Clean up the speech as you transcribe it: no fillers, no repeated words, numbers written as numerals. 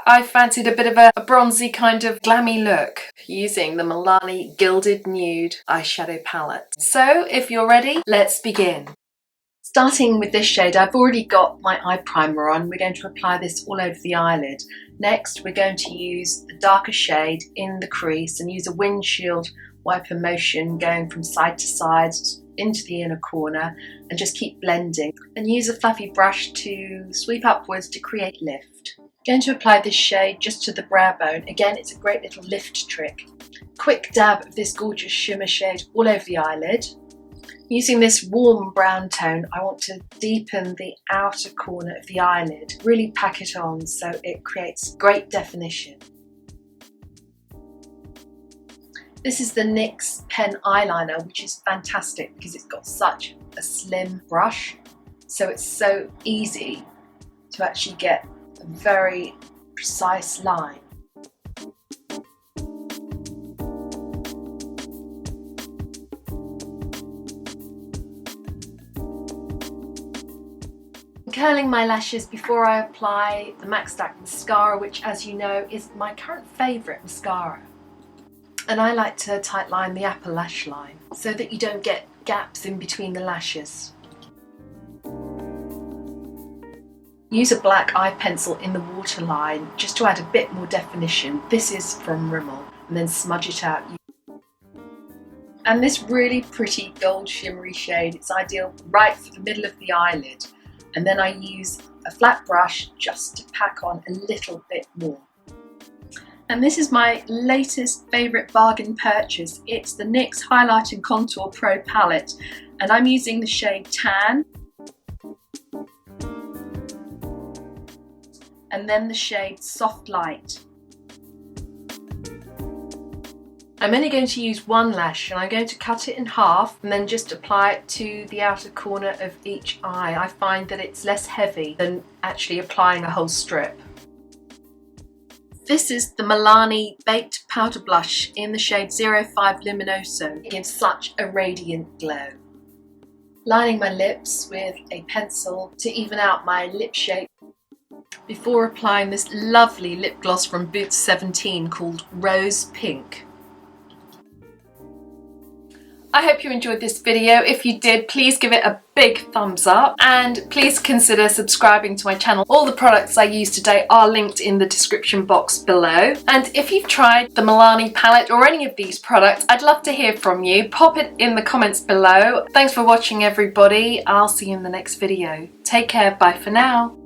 I fancied a bit of a bronzy kind of glammy look using the Milani Gilded Nude eyeshadow palette. So if you're ready, let's begin. Starting with this shade, I've already got my eye primer on. We're going to apply this all over the eyelid. Next, we're going to use a darker shade in the crease and use a windshield wiper motion going from side to side into the inner corner, and just keep blending. And use a fluffy brush to sweep upwards to create lift. Going to apply this shade just to the brow bone. Again, it's a great little lift trick. Quick dab of this gorgeous shimmer shade all over the eyelid. Using this warm brown tone, I want to deepen the outer corner of the eyelid, really pack it on so it creates great definition. This is the NYX pen eyeliner, which is fantastic because it's got such a slim brush, so it's so easy to actually get a very precise line. Curling my lashes before I apply the Max Stack mascara, which, as you know, is my current favourite mascara. And I like to tight line the upper lash line so that you don't get gaps in between the lashes. Use a black eye pencil in the waterline just to add a bit more definition. This is from Rimmel, and then smudge it out. And this really pretty gold shimmery shade, it's ideal right for the middle of the eyelid. And then I use a flat brush just to pack on a little bit more. And this is my latest favourite bargain purchase. It's the NYX Highlight and Contour Pro palette, and I'm using the shade Tan and then the shade Soft Light. I'm only going to use one lash, and I'm going to cut it in half and then just apply it to the outer corner of each eye. I find that it's less heavy than actually applying a whole strip. This is the Milani Baked Powder Blush in the shade 05 Luminoso. It gives such a radiant glow. Lining my lips with a pencil to even out my lip shape before applying this lovely lip gloss from Boots 17 called Rose Pink. I hope you enjoyed this video. If you did, please give it a big thumbs up and please consider subscribing to my channel. All the products I use today are linked in the description box below. And if you've tried the Milani palette or any of these products, I'd love to hear from you. Pop it in the comments below. Thanks for watching, everybody. I'll see you in the next video. Take care. Bye for now.